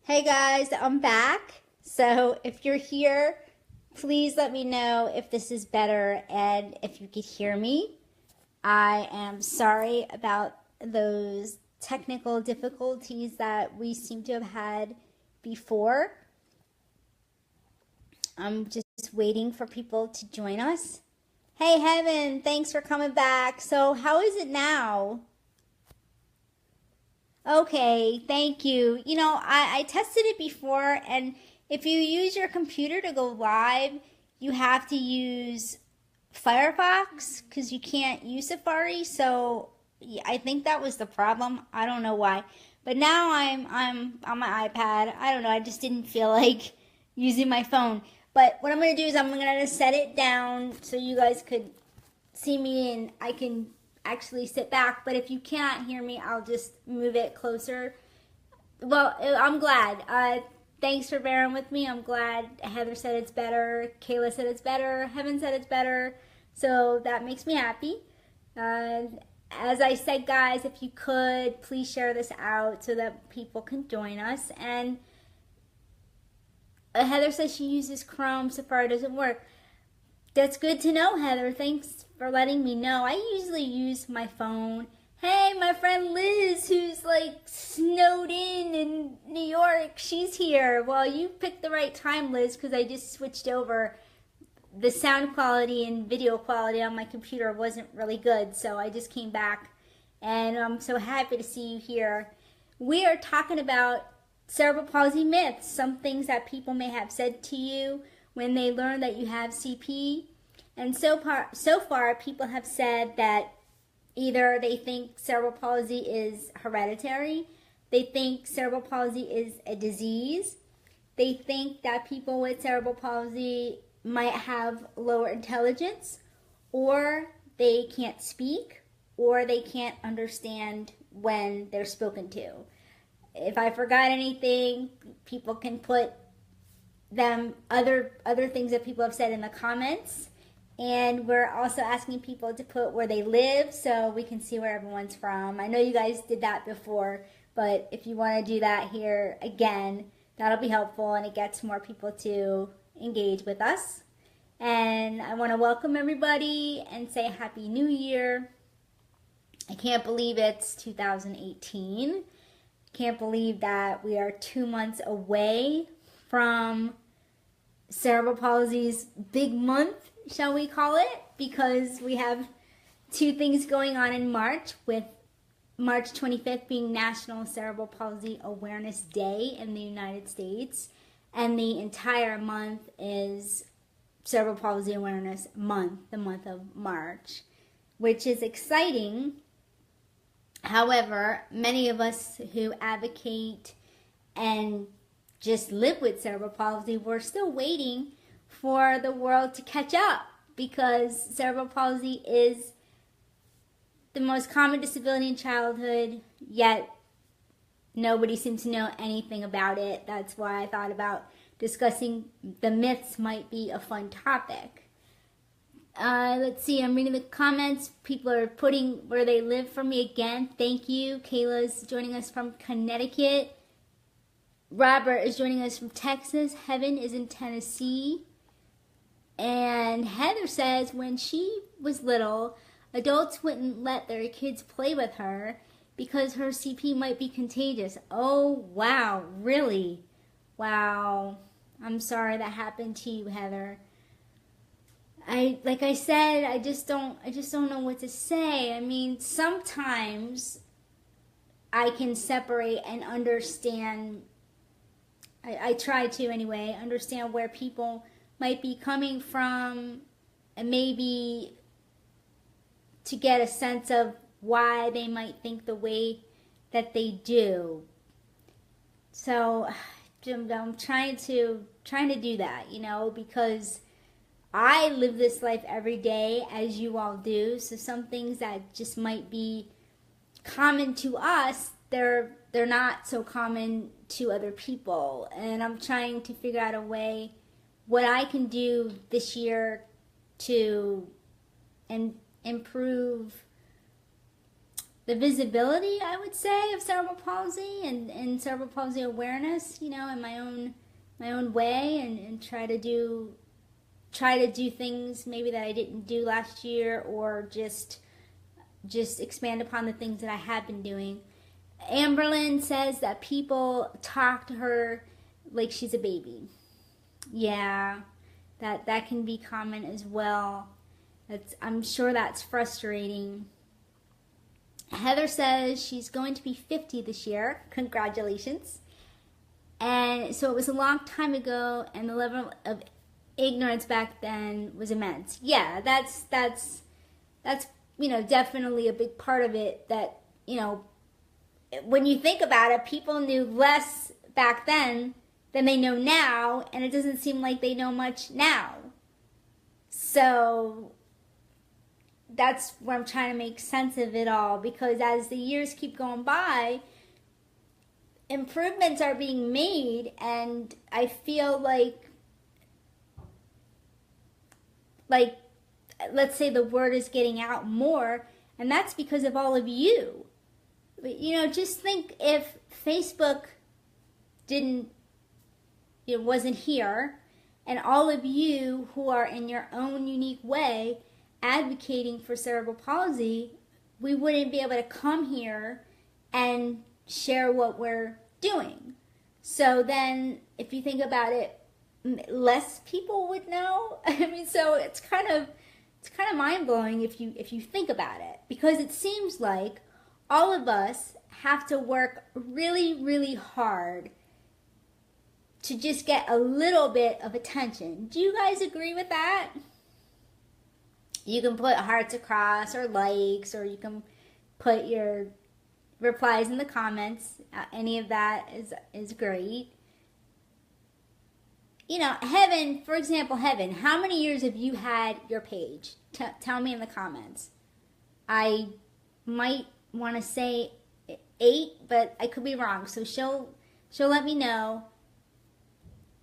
Hey guys, I'm back. So if you're here, please let me know if this is better and if you could hear me. I am sorry about those technical difficulties that we seem to have had before. I'm just waiting for people to join us. Hey Heaven, thanks for coming back. So how is it now? Okay, thank you. I tested it before, and if you use your computer to go live, you have to use Firefox because you can't use Safari. So yeah, I think that was the problem. I don't know why, but now I'm on my iPad. I don't know. I just didn't feel like using my phone. But what I'm gonna do is I'm gonna set it down so you guys could see me and I can actually sit back. But if you can't hear me, I'll just move it closer. Well, I'm glad. Thanks for bearing with me. I'm glad Heather said it's better. Kayla said it's better. Heaven said it's better. So that makes me happy. As I said, guys, if you could, please share this out so that people can join us. And Heather says she uses Chrome. Safari doesn't work. That's good to know, Heather. Thanks for letting me know. I usually use my phone. Hey, my friend Liz, who's like snowed in New York, she's here. Well, you picked the right time, Liz, because I just switched over. The sound quality and video quality on my computer wasn't really good, so I just came back, and I'm so happy to see you here. We are talking about cerebral palsy myths, some things that people may have said to you when they learn that you have CP. And so far, people have said that either they think cerebral palsy is hereditary, they think cerebral palsy is a disease, they think that people with cerebral palsy might have lower intelligence, or they can't speak, or they can't understand when they're spoken to. If I forgot anything, people can put them other things that people have said in the comments. And we're also asking people to put where they live so we can see where everyone's from. I know you guys did that before, but if you want to do that here again, that'll be helpful and it gets more people to engage with us. And I want to welcome everybody and say Happy New Year. I can't believe it's 2018. Can't believe that we are 2 months away from cerebral palsy's big month, shall we call it, because we have two things going on in March, with March 25th being National Cerebral Palsy Awareness Day in the United States, and the entire month is Cerebral Palsy Awareness Month, the month of March, which is exciting. However, many of us who advocate and just live with cerebral palsy, we're still waiting for the world to catch up, because cerebral palsy is the most common disability in childhood, yet nobody seems to know anything about it. That's why I thought about discussing the myths might be a fun topic. Let's see, I'm reading the comments. People are putting where they live for me again. Thank you. Kayla's joining us from Connecticut. Robert is joining us from Texas. Heaven is in Tennessee. And Heather says when she was little, adults wouldn't let their kids play with her because her CP might be contagious. Oh, wow, really? Wow. I'm sorry that happened to you, Heather. Like I said, I just don't know what to say. I mean, sometimes I can separate and understand. I try to anyway, understand where people might be coming from, and maybe to get a sense of why they might think the way that they do. So I'm trying to do that, because I live this life every day, as you all do. So some things that just might be common to us, they're not so common to other people. And I'm trying to figure out a way what I can do this year to improve visibility, I would say, of cerebral palsy and cerebral palsy awareness, in my own way, and try to do things maybe that I didn't do last year, or just expand upon the things that I have been doing. Amberlyn says that people talk to her like she's a baby. Yeah, that can be common as well. I'm sure that's frustrating. Heather says she's going to be 50 this year. Congratulations. And so it was a long time ago, and the level of ignorance back then was immense. Yeah, that's definitely a big part of it. That, when you think about it, people knew less back then than they know now, and it doesn't seem like they know much now. So that's where I'm trying to make sense of it all, because as the years keep going by, improvements are being made, and I feel like let's say the word is getting out more, and that's because of all of you. But, just think if Facebook wasn't here, and all of you who are in your own unique way advocating for cerebral palsy, we wouldn't be able to come here and share what we're doing. So then, if you think about it, less people would know. So it's kind of mind-blowing if you think about it, because it seems like all of us have to work really, really hard to just get a little bit of attention. Do you guys agree with that? You can put hearts across or likes, or you can put your replies in the comments. Any of that is great. Heaven, for example, Heaven, how many years have you had your page? Tell me in the comments. I might want to say 8, but I could be wrong. So she'll let me know.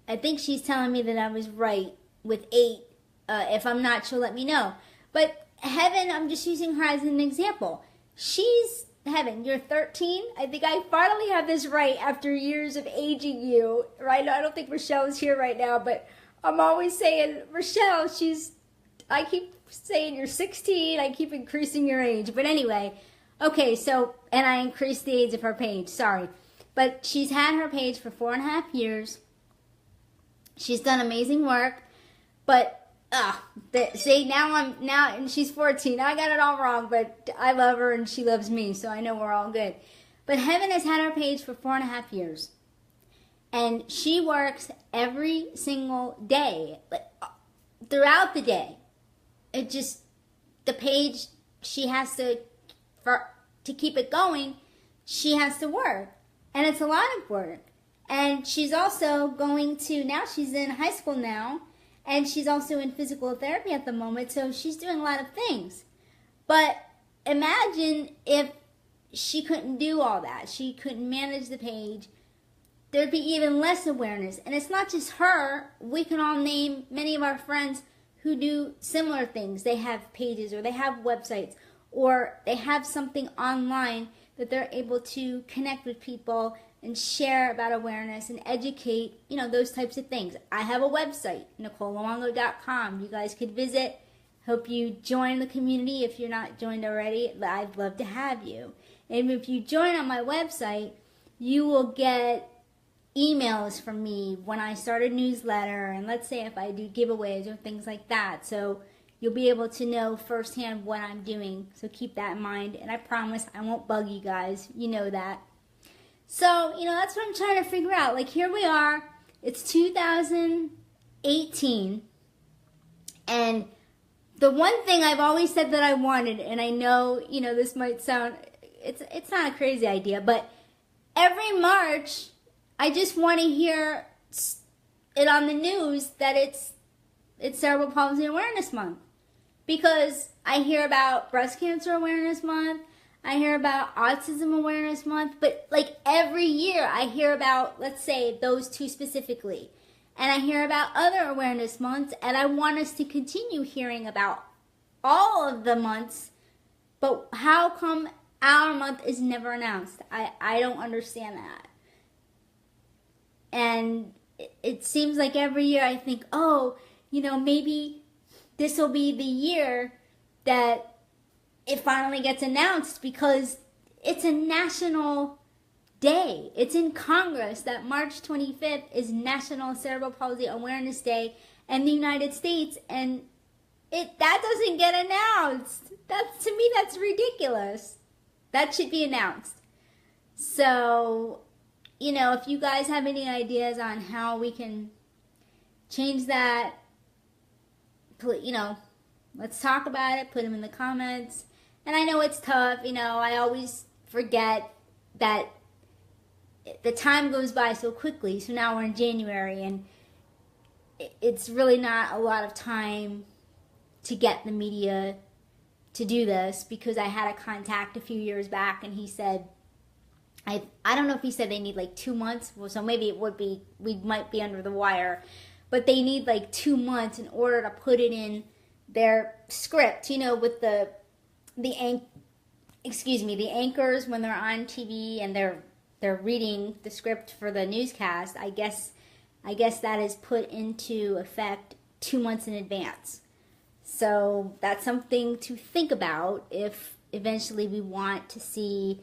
I think she's telling me that I was right with 8. If I'm not, she'll let me know. But Heaven, I'm just using her as an example. Heaven, you're 13. I think I finally have this right after years of aging you. Right now, I don't think Rochelle's here right now, but I'm always saying, Rochelle, I keep saying you're 16. I keep increasing your age. But anyway, okay, and I increased the age of her page. Sorry. But she's had her page for 4.5 years. She's done amazing work. But now and she's 14. I got it all wrong, but I love her and she loves me, so I know we're all good. But Heaven has had her page for 4.5 years, and she works every single day, throughout the day. The page, she has to keep it going, she has to work, and it's a lot of work. And she's also now she's in high school now. And she's also in physical therapy at the moment, so she's doing a lot of things. But imagine if she couldn't do all that. She couldn't manage the page. There'd be even less awareness. And it's not just her. We can all name many of our friends who do similar things. They have pages, or they have websites, or they have something online that they're able to connect with people and share about awareness and educate, those types of things. I have a website, NicoleLuongo.com. You guys could visit. Hope you join the community if you're not joined already. I'd love to have you. And if you join on my website, you will get emails from me when I start a newsletter, and let's say if I do giveaways or things like that. So you'll be able to know firsthand what I'm doing. So keep that in mind. And I promise I won't bug you guys. You know that. So, that's what I'm trying to figure out. Here we are. It's 2018. And the one thing I've always said that I wanted, and I know, this might sound, it's not a crazy idea, but every March, I just want to hear it on the news that it's Cerebral Palsy Awareness Month. Because I hear about Breast Cancer Awareness Month. I hear about Autism Awareness Month, but every year I hear about, let's say, those two specifically. And I hear about other awareness months, and I want us to continue hearing about all of the months, but how come Our month is never announced. I don't understand that. And it seems like every year I think, oh, maybe this will be the year that it finally gets announced, because it's a national day. It's in Congress that March 25th is National Cerebral Palsy Awareness Day in the United States, and that doesn't get announced. To me, that's ridiculous. That should be announced. So, if you guys have any ideas on how we can change that, let's talk about it. Put them in the comments. And I know it's tough. I always forget that the time goes by so quickly. So now we're in January, and it's really not a lot of time to get the media to do this, because I had a contact a few years back, and he said, I don't know if he said they need like 2 months. Well, so maybe we might be under the wire, but they need like 2 months in order to put it in their script, with the anchors when they're on TV and they're reading the script for the newscast. I guess that is put into effect 2 months in advance. So that's something to think about if eventually we want to see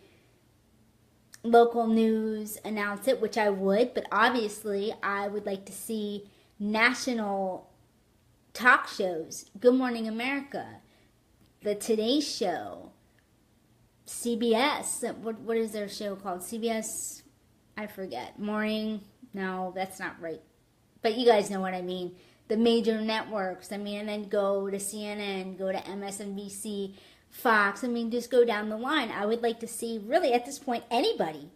local news announce it, which I would, but obviously I would like to see national talk shows. Good Morning America, the Today Show, CBS, what is their show called? CBS, I forget. Morning, no, that's not right. But you guys know what I mean. The major networks, and then go to CNN, go to MSNBC, Fox, just go down the line. I would like to see, really at this point, anyone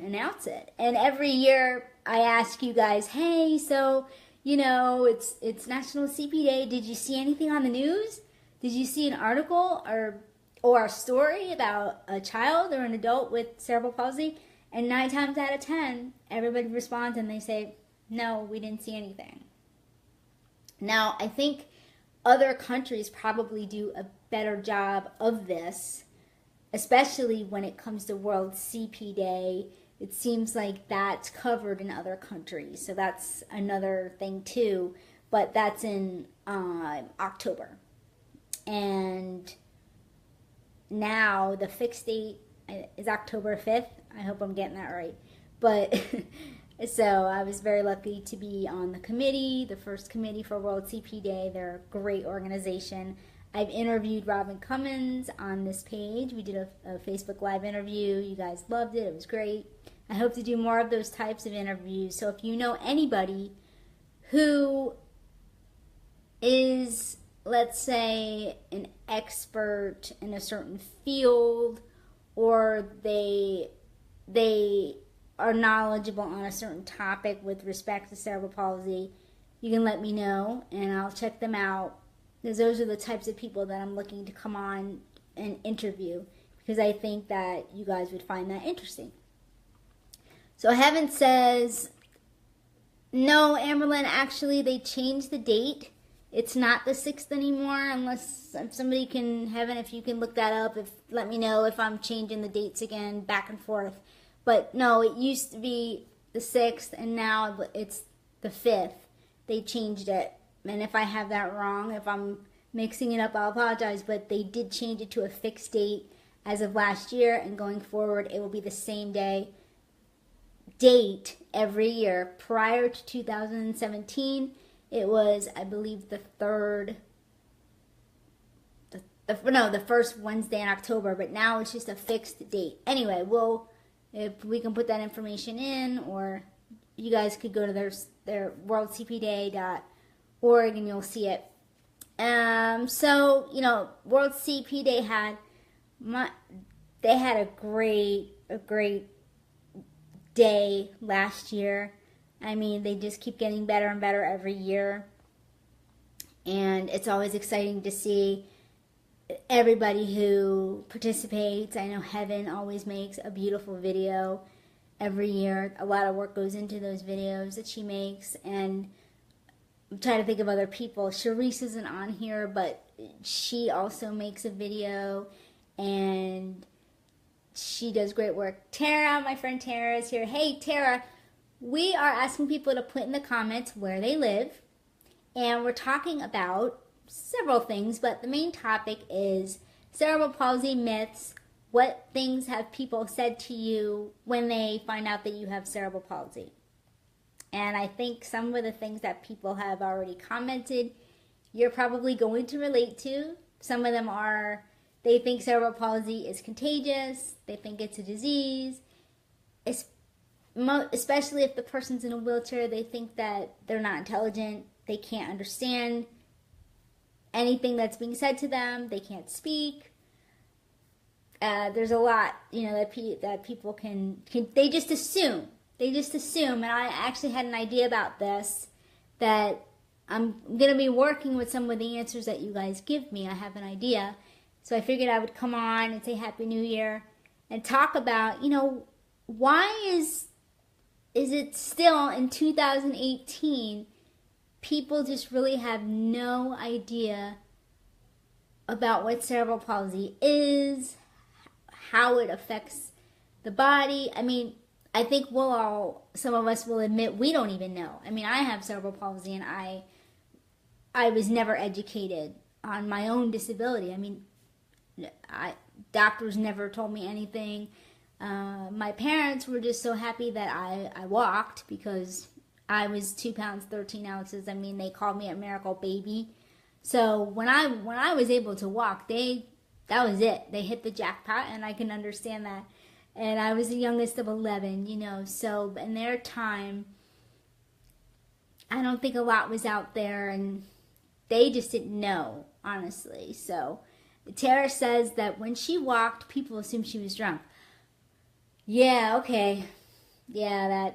announce it. And every year I ask you guys, hey, so, it's National CP Day. Did you see anything on the news? Did you see an article or a story about a child or an adult with cerebral palsy? And 9 times out of 10, everybody responds and they say, no, we didn't see anything. Now, I think other countries probably do a better job of this, especially when it comes to World CP Day. It seems like that's covered in other countries. So that's another thing too. But that's in October. And now the fixed date is October 5th. I hope I'm getting that right. But so I was very lucky to be on the committee, the first committee for World CP Day. They're a great organization. I've interviewed Robin Cummins on this page. We did a Facebook Live interview. You guys loved it. It was great. I hope to do more of those types of interviews. So if you know anybody who is, let's say, an expert in a certain field, or they are knowledgeable on a certain topic with respect to cerebral palsy, you can let me know and I'll check them out, because those are the types of people that I'm looking to come on and interview, because I think that you guys would find that interesting. So Heaven says, no, Amberlyn, actually they changed the date. It's not the 6th anymore, unless somebody can, Heaven, if you can look that up, let me know if I'm changing the dates again, back and forth. But no, it used to be the 6th, and now it's the 5th. They changed it. And if I have that wrong, if I'm mixing it up, I'll apologize. But they did change it to a fixed date as of last year, and going forward, it will be the same date every year. Prior to 2017, it was, I believe, the first Wednesday in October. But now it's just a fixed date. Anyway, if we can put that information in, or you guys could go to their worldcpday.org and you'll see it. So, World CP Day had a great day last year. They just keep getting better and better every year. And it's always exciting to see everybody who participates. I know Heaven always makes a beautiful video every year. A lot of work goes into those videos that she makes, and I'm trying to think of other people. Charisse isn't on here, but she also makes a video, and she does great work. Tara, my friend Tara, is here. Hey, Tara, we are asking people to put in the comments where they live, and we're talking about several things, but the main topic is cerebral palsy myths. What things have people said to you when they find out that you have cerebral palsy? And I think some of the things that people have already commented, you're probably going to relate to. Some of them are, they think cerebral palsy is contagious. They think it's a disease. Especially if the person's in a wheelchair, they think that they're not intelligent. They can't understand anything that's being said to them. They can't speak. There's a lot, that people can they just assume. And I actually had an idea about this, that I'm going to be working with some of the answers that you guys give me. I have an idea. So I figured I would come on and say Happy New Year and talk about, why is it still in 2018, people just really have no idea about what cerebral palsy is, how it affects the body. I mean, I think some of us will admit we don't even know. I mean, I have cerebral palsy, and I was never educated on my own disability. I mean, doctors never told me anything. My parents were just so happy that I walked, because I was 2 pounds 13 ounces. I mean, they called me a miracle baby. So when I was able to walk, that was it. They hit the jackpot, and I can understand that. And I was the youngest of 11, so in their time, I don't think a lot was out there, and they just didn't know, honestly. So Tara says that when she walked, people assumed she was drunk. Yeah, okay. Yeah,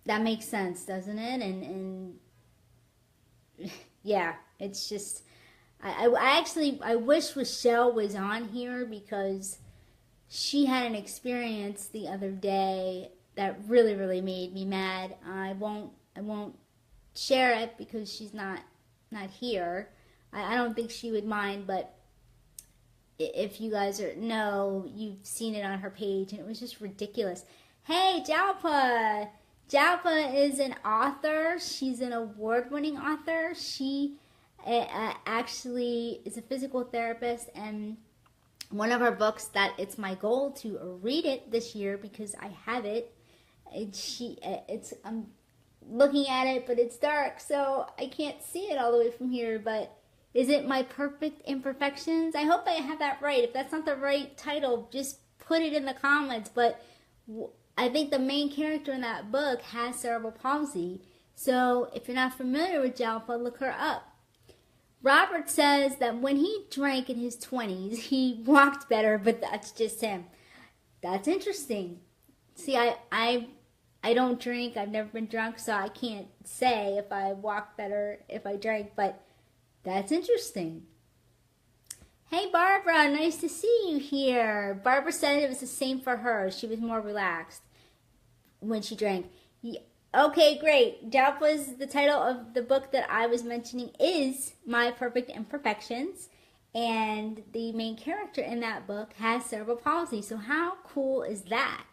that makes sense, doesn't it? And yeah, it's just, I wish Rochelle was on here, because she had an experience the other day that really, really made me mad. I won't share it because she's not here. I don't think she would mind, but if you guys know, you've seen it on her page, and it was just ridiculous. Hey, Jalpa! Jalpa is an author. She's an award-winning author. She actually is a physical therapist, and one of her books that it's my goal to read it this year, because I have it. I'm looking at it, but it's dark, so I can't see it all the way from here. But is it My Perfect Imperfections? I hope I have that right. If that's not the right title, just put it in the comments. But I think the main character in that book has cerebral palsy. So if you're not familiar with Jalpa, look her up. Robert says that when he drank in his 20s, he walked better, but that's just him. That's interesting. See, I don't drink. I've never been drunk, so I can't say if I walk better if I drank, but that's interesting. Hey, Barbara, nice to see you here. Barbara said it was the same for her. She was more relaxed when she drank. Yeah. Okay, great. That was the title of the book that I was mentioning, is My Perfect Imperfections. And the main character in that book has cerebral palsy. So how cool is that?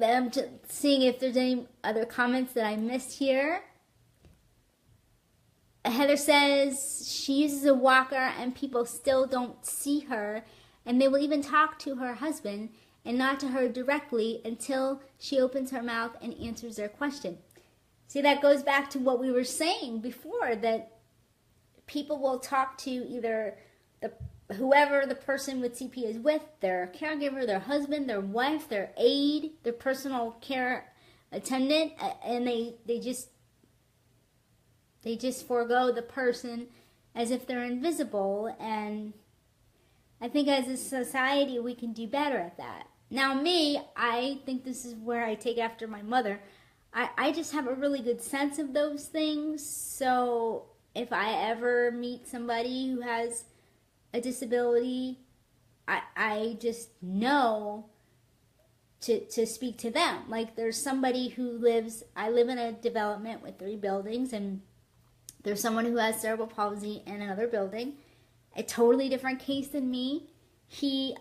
I'm just seeing if there's any other comments that I missed here. Heather says she uses a walker and people still don't see her. And they will even talk to her husband and not to her directly until she opens her mouth and answers their question. See, that goes back to what we were saying before, that people will talk to either whoever the person with CP is with, their caregiver, their husband, their wife, their aide, their personal care attendant, and they just forego the person as if they're invisible. And I think as a society we can do better at that. Now me, I think this is where I take after my mother. I just have a really good sense of those things. So if I ever meet somebody who has a disability, I just know to speak to them. Like there's somebody who I live in a development with 3 buildings, and there's someone who has cerebral palsy in another building. a totally different case than me. He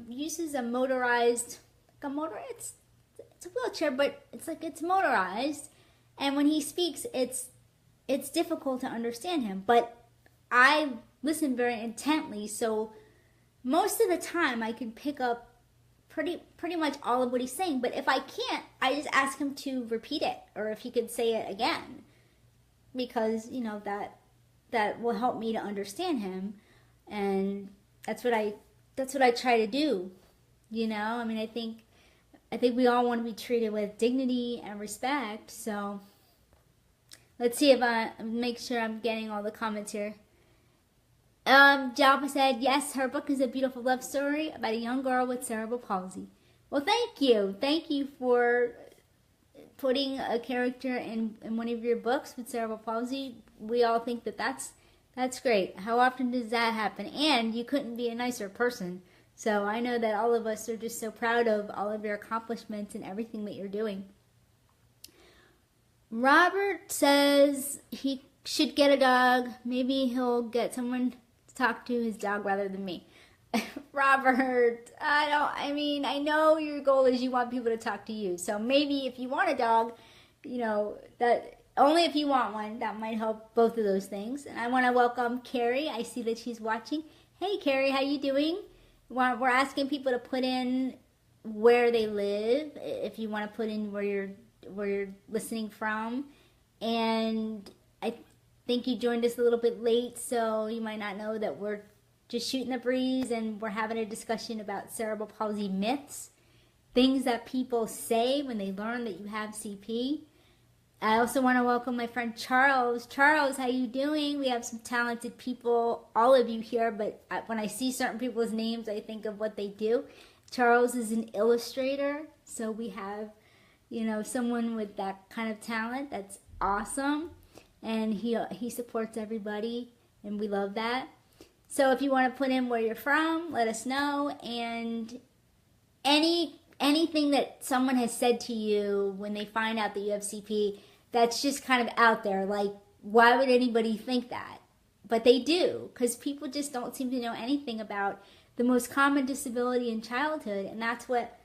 uses a motorized, it's a wheelchair, but it's motorized. And when he speaks, it's difficult to understand him. But I listen very intently, so most of the time I can pick up pretty much all of what he's saying. But if I can't, I just ask him to repeat it, or if he could say it again, because that will help me to understand him. And that's what I try to do. I mean, I think we all want to be treated with dignity and respect. So let's see if I make sure I'm getting all the comments here. Jalpa said, yes, her book is a beautiful love story about a young girl with cerebral palsy. Well, thank you. Thank you for putting a character in one of your books with cerebral palsy. We all think that's great. How often does that happen? And you couldn't be a nicer person. So I know that all of us are just so proud of all of your accomplishments and everything that you're doing. Robert says he should get a dog. Maybe he'll get someone to talk to his dog rather than me. Robert, I know your goal is you want people to talk to you. So maybe if you want a dog, that only if you want one, that might help both of those things. And I want to welcome Carrie. I see that she's watching. Hey, Carrie, how you doing? We're asking people to put in where they live, if you want to put in where you're listening from. And I think you joined us a little bit late, so you might not know that we're just shooting the breeze and we're having a discussion about cerebral palsy myths, things that people say when they learn that you have CP. I also want to welcome my friend Charles. Charles, how you doing? We have some talented people, all of you here, but when I see certain people's names, I think of what they do. Charles is an illustrator, so we have, someone with that kind of talent. That's awesome, and he supports everybody, and we love that. So if you want to put in where you're from, let us know, and anything that someone has said to you when they find out that you have CP, that's just kind of out there. Like, why would anybody think that? But they do, because people just don't seem to know anything about the most common disability in childhood, and that's what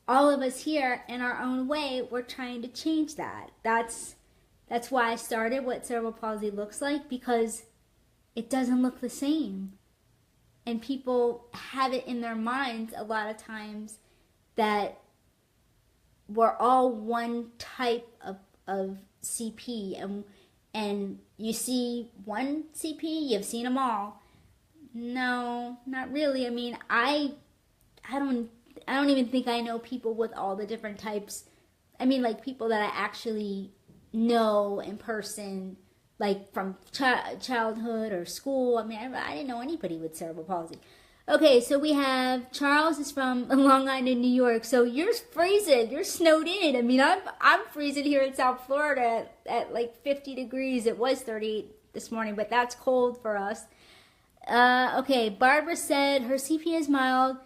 all of us here, in our own way, we're trying to change that. That's why I started What Cerebral Palsy Looks Like, because it doesn't look the same. And people have it in their minds a lot of times that we're all one type of CP, and you see one CP, you've seen them all. No, not really. I mean, I don't even think I know people with all the different types. I mean, like people that I actually know in person, like from childhood or school. I mean, I didn't know anybody with cerebral palsy. Okay, so we have Charles is from Long Island, New York. So you're freezing. You're snowed in. I mean, I'm freezing here in South Florida at like 50 degrees. It was 38 this morning, but that's cold for us. Okay, Barbara said her CP is mild,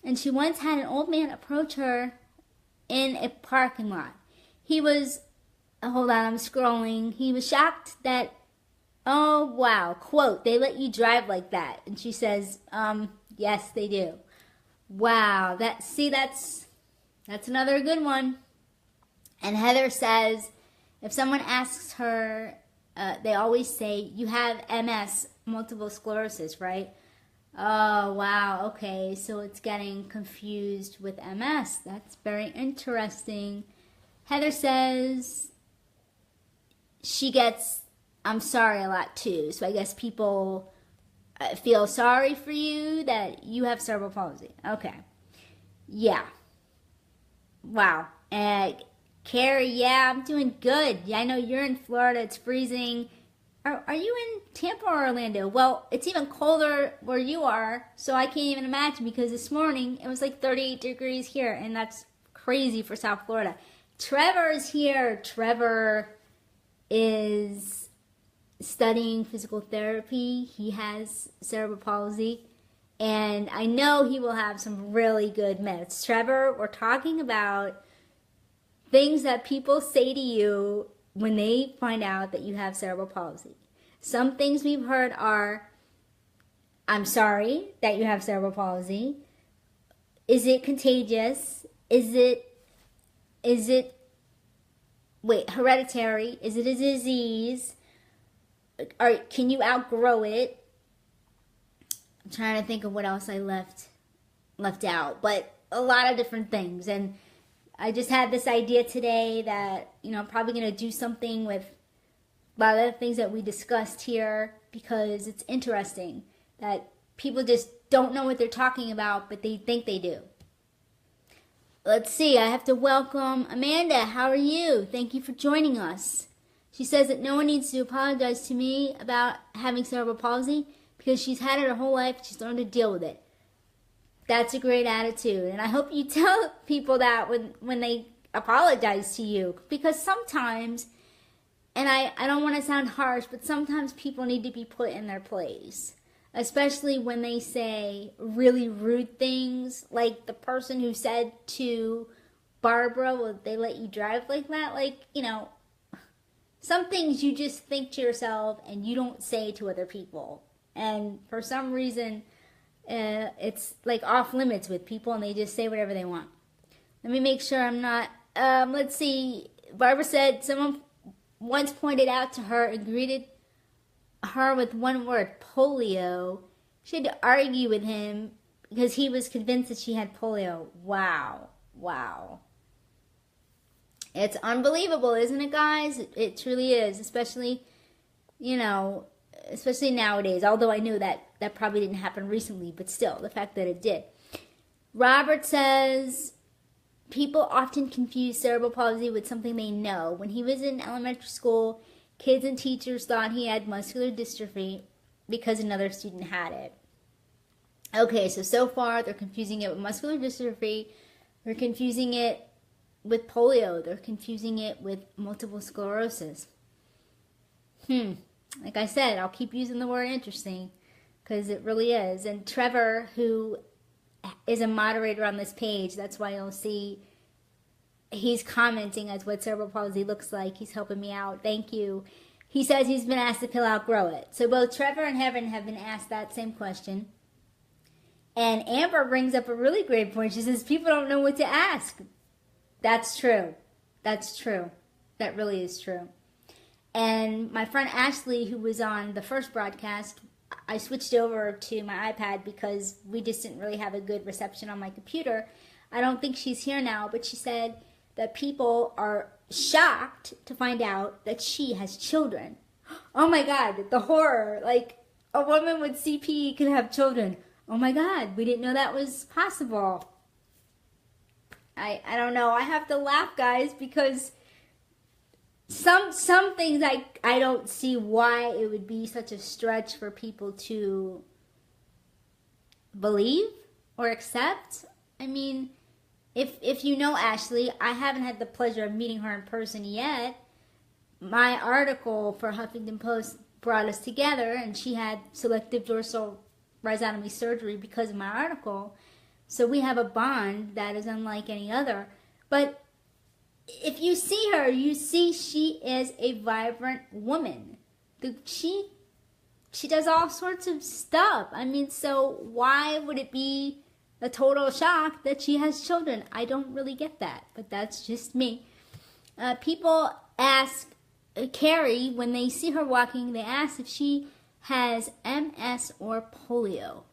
and she once had an old man approach her in a parking lot. He was, hold on, I'm scrolling. He was shocked that, oh, wow, quote, they let you drive like that. And she says, yes, they do. Wow, that's another good one. And Heather says, if someone asks her, they always say, you have MS, multiple sclerosis, right? Oh, wow, okay, so it's getting confused with MS. That's very interesting. Heather says she gets, I'm sorry a lot too. So I guess people feel sorry for you that you have cerebral palsy. Okay. Yeah. Wow. Carrie, yeah, I'm doing good. Yeah, I know you're in Florida. It's freezing. Are you in Tampa or Orlando? Well, it's even colder where you are, so I can't even imagine, because this morning it was like 38 degrees here, and that's crazy for South Florida. Trevor is here. Trevor is studying physical therapy. He has cerebral palsy, and I know he will have some really good myths. Trevor, we're talking about things that people say to you when they find out that you have cerebral palsy. Some things we've heard are, I'm sorry that you have cerebral palsy. Is it contagious? Is it hereditary? Is it a disease? Or can you outgrow it? I'm trying to think of what else I left out, but a lot of different things. And I just had this idea today that, I'm probably going to do something with a lot of the things that we discussed here, because it's interesting that people just don't know what they're talking about, but they think they do. Let's see, I have to welcome Amanda. How are you? Thank you for joining us. She says that no one needs to apologize to me about having cerebral palsy because she's had it her whole life. She's learned to deal with it. That's a great attitude. And I hope you tell people that when they apologize to you. Because sometimes, and I don't want to sound harsh, but sometimes people need to be put in their place. Especially when they say really rude things. Like the person who said to Barbara, "Will they let you drive like that?" Some things you just think to yourself and you don't say to other people. And for some reason, it's like off limits with people and they just say whatever they want. Let me make sure I'm not, let's see. Barbara said someone once pointed out to her and greeted her with one word, polio. She had to argue with him because he was convinced that she had polio. Wow. It's unbelievable, isn't it, guys? It truly is, especially nowadays. Although I knew that probably didn't happen recently, but still, the fact that it did. Robert says, people often confuse cerebral palsy with something they know. When he was in elementary school, kids and teachers thought he had muscular dystrophy because another student had it. Okay, so far they're confusing it with muscular dystrophy. They're confusing it with polio. They're confusing it with multiple sclerosis. Like I said, I'll keep using the word interesting because it really is. And Trevor, who is a moderator on this page, that's why you'll see he's commenting as what cerebral palsy looks like. He's helping me out. Thank you. He says he's been asked if he'll outgrow it. So both Trevor and Heaven have been asked that same question. And Amber brings up a really great point. She says people don't know what to ask. That's true. That's true. That really is true. And my friend Ashley, who was on the first broadcast, I switched over to my iPad because we just didn't really have a good reception on my computer. I don't think she's here now, but she said that people are shocked to find out that she has children. Oh my God, the horror. Like, a woman with CP can have children. Oh my God, we didn't know that was possible. I don't know. I have to laugh, guys, because some things I don't see why it would be such a stretch for people to believe or accept. I mean, if you know Ashley, I haven't had the pleasure of meeting her in person yet. My article for Huffington Post brought us together, and she had selective dorsal rhizotomy surgery because of my article. So we have a bond that is unlike any other. But if you see her, you see she is a vibrant woman. She does all sorts of stuff. I mean, so why would it be a total shock that she has children? I don't really get that, but that's just me. People ask Carrie, when they see her walking, they ask if she has MS or polio.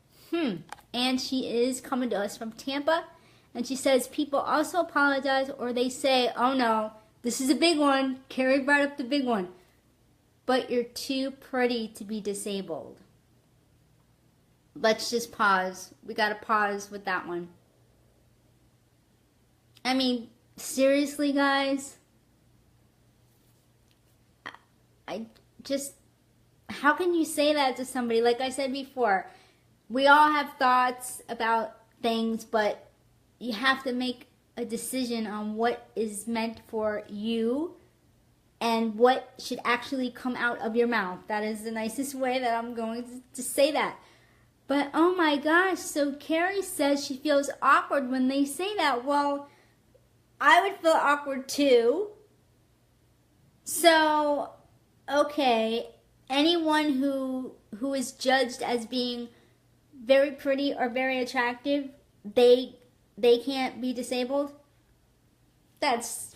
And she is coming to us from Tampa. And she says people also apologize, or they say, oh no, this is a big one. Carrie brought up the big one. But you're too pretty to be disabled. Let's just pause. We got to pause with that one. I mean, seriously, guys? I just, how can you say that to somebody? Like I said before, we all have thoughts about things, but you have to make a decision on what is meant for you and what should actually come out of your mouth. That is the nicest way that I'm going to say that. But oh my gosh, so Carrie says she feels awkward when they say that. Well, I would feel awkward too. So, okay, anyone who is judged as being very pretty or very attractive, they can't be disabled? That's,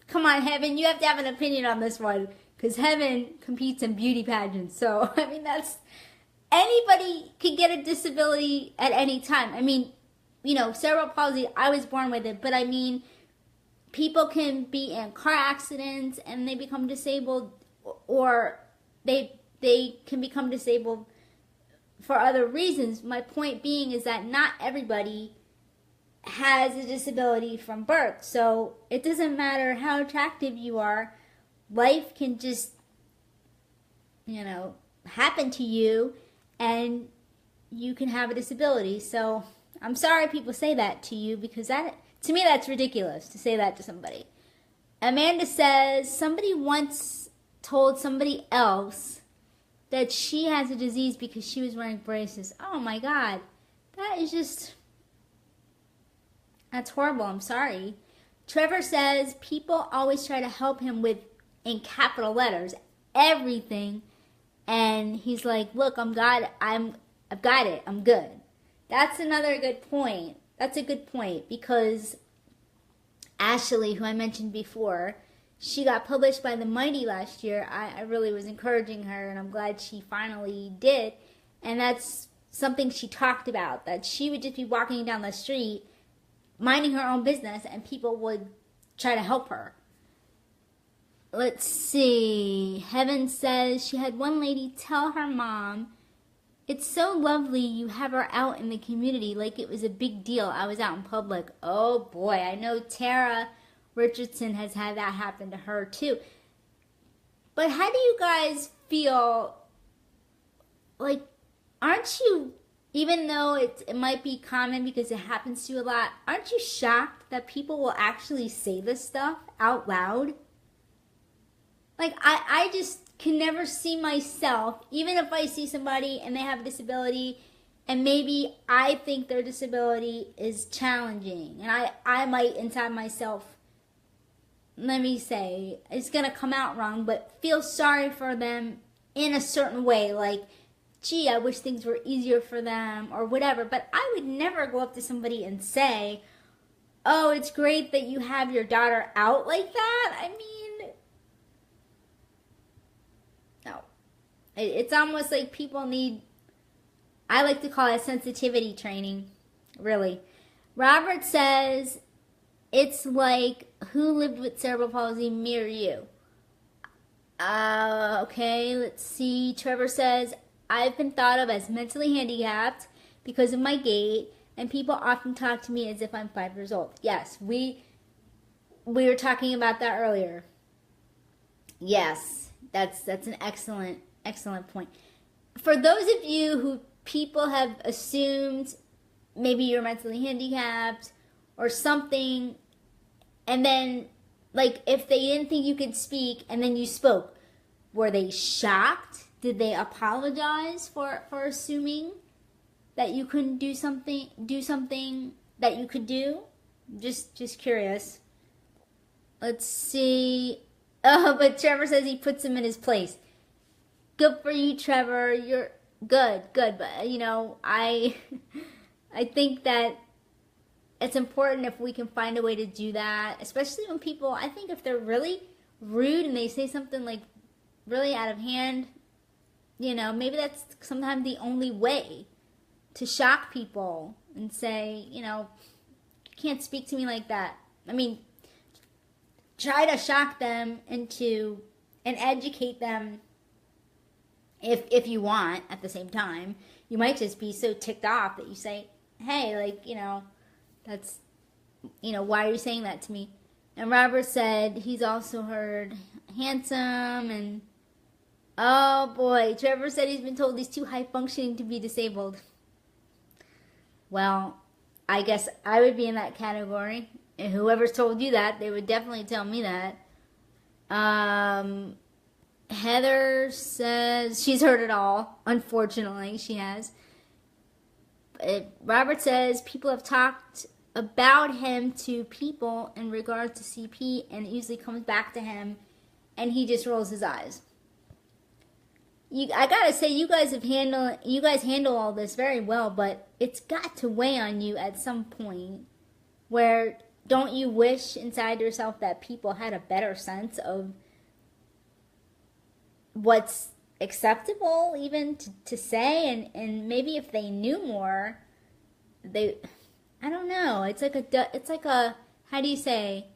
come on, Heaven, you have to have an opinion on this one, because Heaven competes in beauty pageants. So, I mean, that's, anybody can get a disability at any time. I mean, you know, cerebral palsy, I was born with it, but I mean, people can be in car accidents and they become disabled, or they can become disabled for other reasons. My point being is that not everybody has a disability from birth. So it doesn't matter how attractive you are, life can just, you know, happen to you and you can have a disability. So I'm sorry people say that to you, because that, to me, that's ridiculous to say that to somebody. Amanda says somebody once told somebody else that she has a disease because she was wearing braces. Oh my God. That is just, that's horrible. I'm sorry. Trevor says people always try to help him with, in capital letters, everything. And he's like, look, I've got it. I'm good. That's another good point. That's a good point, because Ashley, who I mentioned before, she got published by the Mighty last year. I really was encouraging her, and I'm glad she finally did. And that's something she talked about, that she would just be walking down the street, minding her own business, and people would try to help her. Let's see. Heaven says she had one lady tell her mom, "It's so lovely you have her out in the community, like it was a big deal. I was out in public." Oh boy, I know Tara Richardson has had that happen to her too. But how do you guys feel? Like, aren't you, even though it might be common because it happens to you a lot, aren't you shocked that people will actually say this stuff out loud? Like, I just can never see myself, even if I see somebody and they have a disability, and maybe I think their disability is challenging, and I might inside myself, let me say, it's going to come out wrong, but feel sorry for them in a certain way, like, gee, I wish things were easier for them, or whatever. But I would never go up to somebody and say, oh, it's great that you have your daughter out like that. I mean, no. It's almost like people need, I like to call it sensitivity training, really. Robert says, it's like, who lived with cerebral palsy, me or you? Okay, let's see. Trevor says, I've been thought of as mentally handicapped because of my gait, and people often talk to me as if I'm 5 years old. Yes, we were talking about that earlier. Yes, that's an excellent point. For those of you who people have assumed maybe you're mentally handicapped or something, and then, like, if they didn't think you could speak and then you spoke, were they shocked? Did they apologize for assuming that you couldn't do something that you could do? Just curious. Let's see. Oh, but Trevor says he puts him in his place. Good for you, Trevor. You're good. But, you know, I think that it's important if we can find a way to do that, especially when people, I think if they're really rude and they say something like really out of hand, you know, maybe that's sometimes the only way to shock people and say, you know, you can't speak to me like that. I mean, try to shock them into, and educate them if you want at the same time. You might just be so ticked off that you say, hey, like, you know, that's, you know, why are you saying that to me? And Robert said he's also heard handsome, and oh boy, Trevor said he's been told he's too high functioning to be disabled. Well, I guess I would be in that category. And whoever's told you that, they would definitely tell me that. Heather says she's heard it all. Unfortunately, she has. Robert says people have talked about him to people in regards to CP, and it usually comes back to him, and he just rolls his eyes. I gotta say, you guys handle all this very well, but it's got to weigh on you at some point. Where don't you wish inside yourself that people had a better sense of what's acceptable even to say, and maybe if they knew more, I don't know. It's like a how do you say,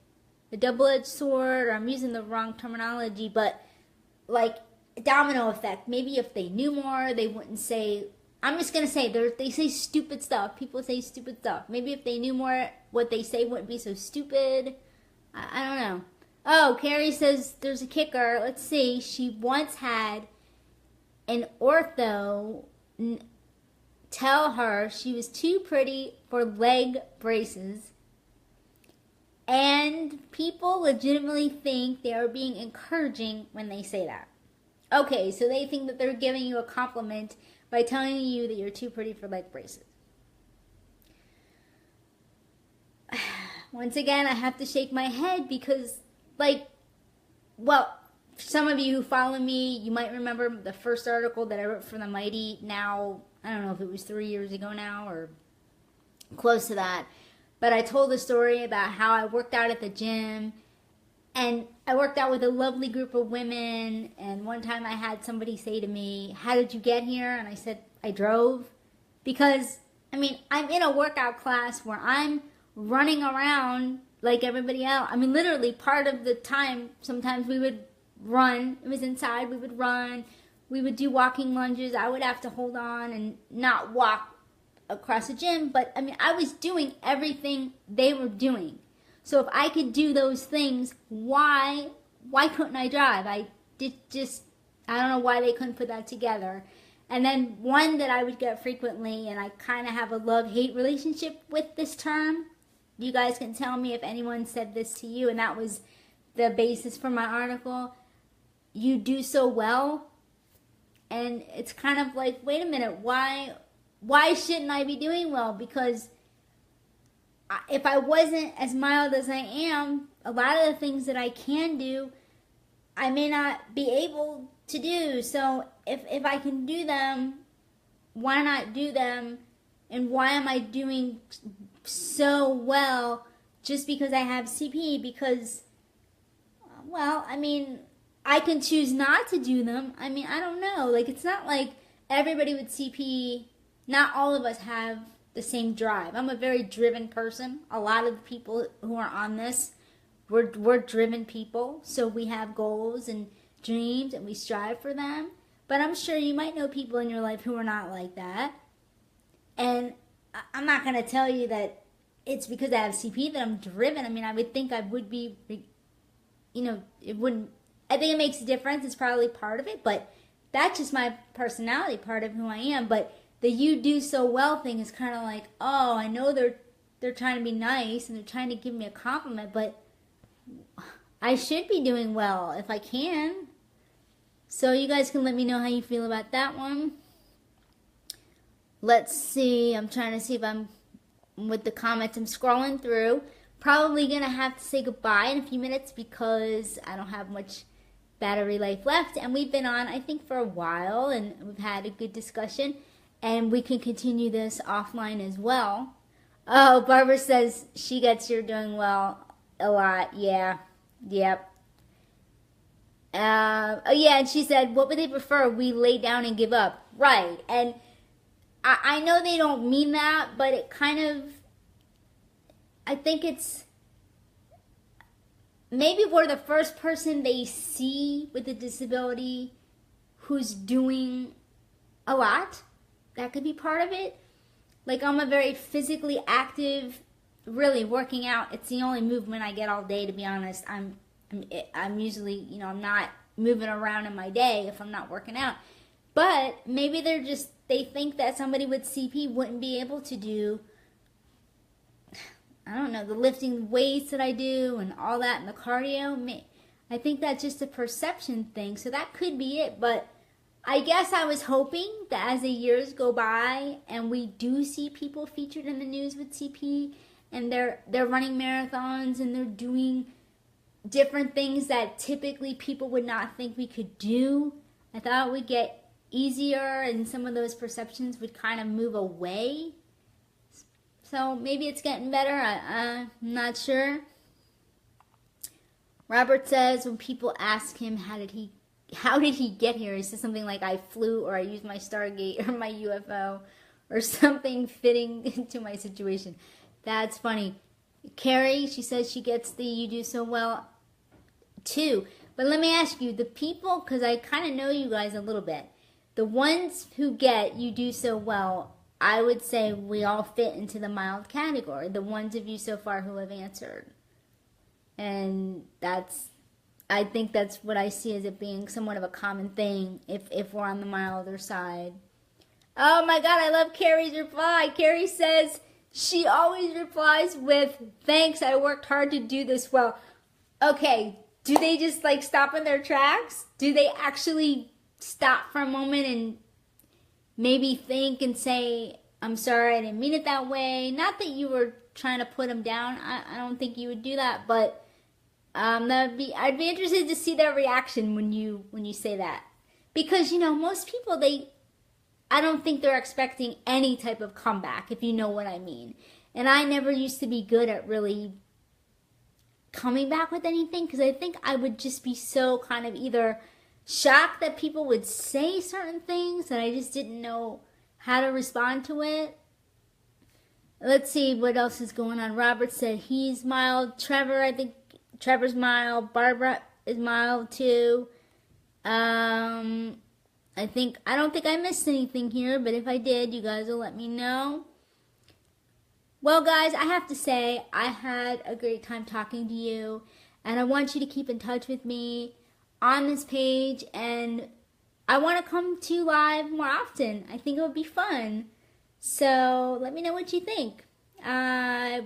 a double-edged sword, or I'm using the wrong terminology, but like domino effect. Maybe if they knew more, they wouldn't say. I'm just gonna say they say stupid stuff. People say stupid stuff. Maybe if they knew more, what they say wouldn't be so stupid. I don't know. Oh, Carrie says there's a kicker. Let's see. She once had an ortho tell her she was too pretty for leg braces, and people legitimately think they are being encouraging when they say that. Okay, so they think that they're giving you a compliment by telling you that you're too pretty for leg braces. Once again, I have to shake my head because, some of you who follow me, you might remember the first article that I wrote for the Mighty. Now, I don't know if it was 3 years ago now or close to that. But I told a story about how I worked out at the gym. And I worked out with a lovely group of women. And one time I had somebody say to me, "How did you get here?" And I said, "I drove." Because, I'm in a workout class where I'm running around like everybody else. Literally part of the time, sometimes we would run. It was inside. We would run. We would do walking lunges. I would have to hold on and not walk across the gym. But, I was doing everything they were doing. So if I could do those things, why couldn't I drive? I don't know why they couldn't put that together. And then one that I would get frequently, and I kind of have a love-hate relationship with this term. You guys can tell me if anyone said this to you, and that was the basis for my article. You do so well. And it's kind of like, wait a minute, why shouldn't I be doing well? Because if I wasn't as mild as I am, a lot of the things that I can do, I may not be able to do. So if I can do them, why not do them? And why am I doing so well just because I have CP? Because, I can choose not to do them. I don't know. It's not like everybody with CP, not all of us have the same drive. I'm a very driven person. A lot of the people who are on this, we're driven people. So we have goals and dreams and we strive for them. But I'm sure you might know people in your life who are not like that. And I'm not going to tell you that it's because I have CP that I'm driven. I would think I would be, it wouldn't, I think it makes a difference. It's probably part of it, but that's just my personality, part of who I am. But the you do so well thing is kind of like, oh, I know they're trying to be nice and they're trying to give me a compliment, but I should be doing well if I can. So you guys can let me know how you feel about that one. Let's see. I'm trying to see if I'm with the comments. I'm scrolling through. Probably going to have to say goodbye in a few minutes because I don't have much battery life left. And we've been on, I think, for a while, and we've had a good discussion. And we can continue this offline as well. Oh, Barbara says she gets you're doing well a lot. Yeah. Yep. And she said, what would they prefer? We lay down and give up. Right. And I know they don't mean that, but it kind of, I think it's, maybe we're the first person they see with a disability who's doing a lot. That could be part of it. I'm a very physically active, really working out. It's the only movement I get all day, to be honest. I'm usually, I'm not moving around in my day if I'm not working out. But maybe they think that somebody with CP wouldn't be able to do, I don't know, the lifting weights that I do and all that and the cardio. I think that's just a perception thing. So that could be it. But I guess I was hoping that as the years go by and we do see people featured in the news with CP and they're running marathons and they're doing different things that typically people would not think we could do. I thought we'd get easier and some of those perceptions would kind of move away. So maybe it's getting better. I'm not sure. Robert says when people ask him how did he get here, he says something like I flew or I used my Stargate or my UFO or something fitting into my situation. That's funny. Carrie, she says she gets the you do so well too. But let me ask you, the people, because I kind of know you guys a little bit, the ones who get you do so well, I would say we all fit into the mild category. The ones of you so far who have answered. And I think that's what I see as it being somewhat of a common thing if we're on the milder side. Oh my God, I love Carrie's reply. Carrie says she always replies with, thanks, I worked hard to do this well. Okay, do they just like stop in their tracks? Do they actually stop for a moment and maybe think and say, I'm sorry, I didn't mean it that way? Not that you were trying to put them down. I don't think you would do that, but I'd be interested to see their reaction when you say that, because most people I don't think they're expecting any type of comeback, if you know what I mean. And I never used to be good at really coming back with anything, because I think I would just be so kind of either shocked that people would say certain things that I just didn't know how to respond to it. Let's see what else is going on. Robert said he's mild. Trevor, I think Trevor's mild. Barbara is mild too. I don't think I missed anything here, but if I did, you guys will let me know. Well, guys, I have to say, I had a great time talking to you, and I want you to keep in touch with me on this page, and I want to come to you live more often. I think it would be fun. So let me know what you think.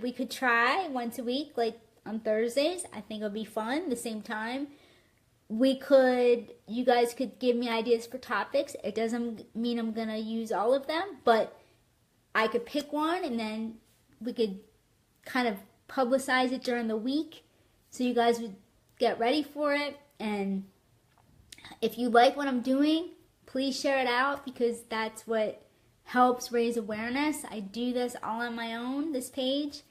We could try once a week, like on Thursdays. I think it would be fun, the same time. You guys could give me ideas for topics. It doesn't mean I'm going to use all of them, but I could pick one and then we could kind of publicize it during the week so you guys would get ready for it. And if you like what I'm doing, please share it out, because that's what helps raise awareness. I do this all on my own, this page,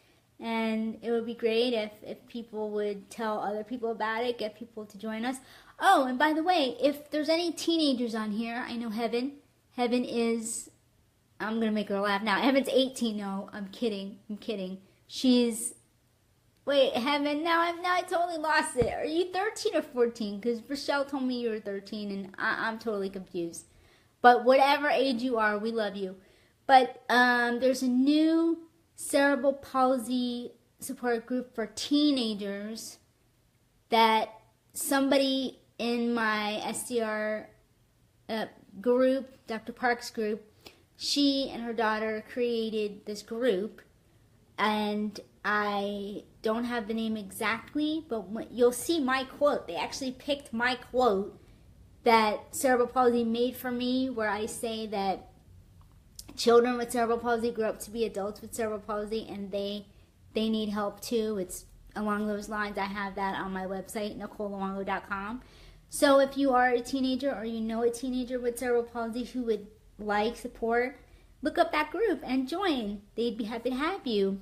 and it would be great if people would tell other people about it, get people to join us. Oh, and by the way, if there's any teenagers on here, I know Heaven is, I'm going to make her laugh now. Heaven's 18. No, I'm kidding. She's, wait, Heaven, now I totally lost it. Are you 13 or 14? Because Rochelle told me you were 13, and I'm totally confused. But whatever age you are, we love you. But there's a new Cerebral Palsy support group for teenagers that somebody in my SDR group, Dr. Park's group, she and her daughter created this group, and I don't have the name exactly, but you'll see my quote. They actually picked my quote that Cerebral Palsy made for me, where I say that children with cerebral palsy grow up to be adults with cerebral palsy, and they need help too. It's along those lines. I have that on my website, NicoleLuongo.com. So if you are a teenager or you know a teenager with cerebral palsy who would like support, look up that group and join. They'd be happy to have you.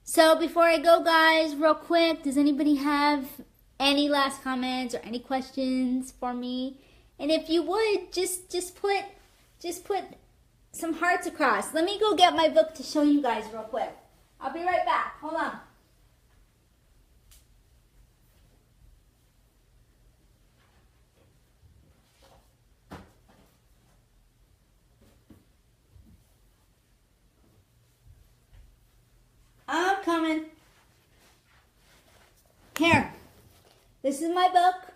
So before I go, guys, real quick, does anybody have any last comments or any questions for me? And if you would, just put some hearts across. Let me go get my book to show you guys real quick. I'll be right back. Hold on. I'm coming. Here. This is my book.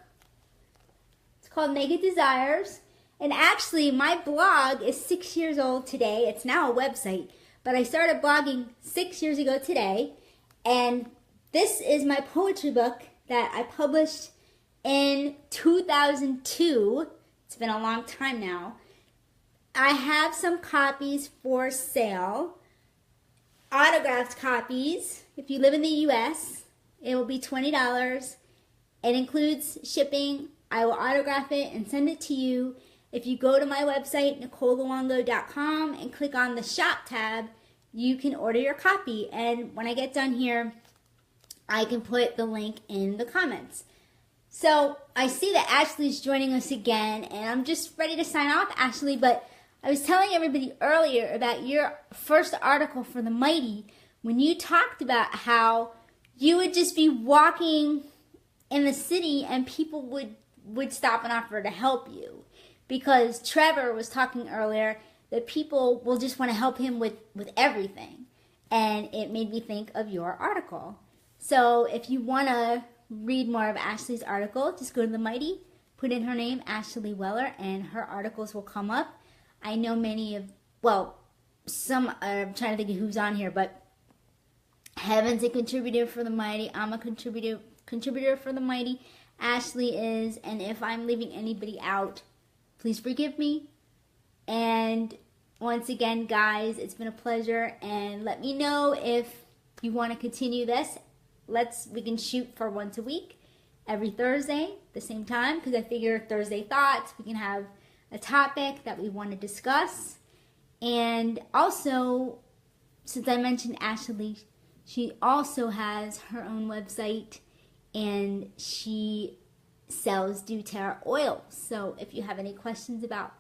It's called Naked Desires. And actually, my blog is 6 years old today. It's now a website. But I started blogging 6 years ago today. And this is my poetry book that I published in 2002. It's been a long time now. I have some copies for sale. Autographed copies. If you live in the U.S., it will be $20. It includes shipping. I will autograph it and send it to you. If you go to my website, NicoleLuongo.com, and click on the shop tab, you can order your copy. And when I get done here, I can put the link in the comments. So I see that Ashley's joining us again, and I'm just ready to sign off, Ashley, but I was telling everybody earlier about your first article for the Mighty, when you talked about how you would just be walking in the city and people would stop and offer to help you. Because Trevor was talking earlier that people will just want to help him with everything. And it made me think of your article. So if you want to read more of Ashley's article, just go to the Mighty, put in her name, Ashley Weller, and her articles will come up. I know many of, some, I'm trying to think of who's on here, but Heaven's a contributor for the Mighty. I'm a contributor for the Mighty. Ashley is, and if I'm leaving anybody out, please forgive me. And once again, guys, it's been a pleasure. And let me know if you want to continue this. We can shoot for once a week, every Thursday, the same time, because I figure Thursday Thoughts, we can have a topic that we want to discuss. And also, since I mentioned Ashley, she also has her own website, and she sells doTERRA oils. So if you have any questions about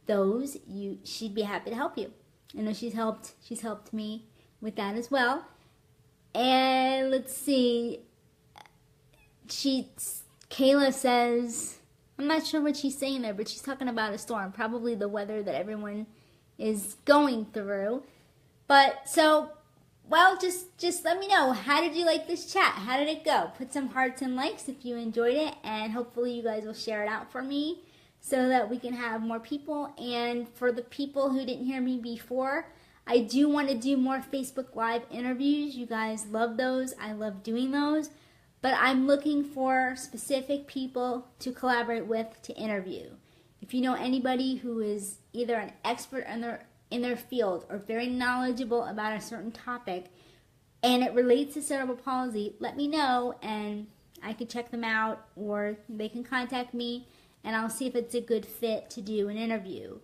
those, she'd be happy to help you. I know she's helped me with that as well. And let's see, Kayla says, I'm not sure what she's saying there, but she's talking about a storm, probably the weather that everyone is going through. But so, just let me know, how did you like this chat? How did it go? Put some hearts and likes if you enjoyed it, and hopefully you guys will share it out for me so that we can have more people. And for the people who didn't hear me before, I do want to do more Facebook Live interviews. You guys love those. I love doing those. But I'm looking for specific people to collaborate with to interview. If you know anybody who is either an expert in their field or very knowledgeable about a certain topic and it relates to cerebral palsy, let me know and I can check them out, or they can contact me and I'll see if it's a good fit to do an interview.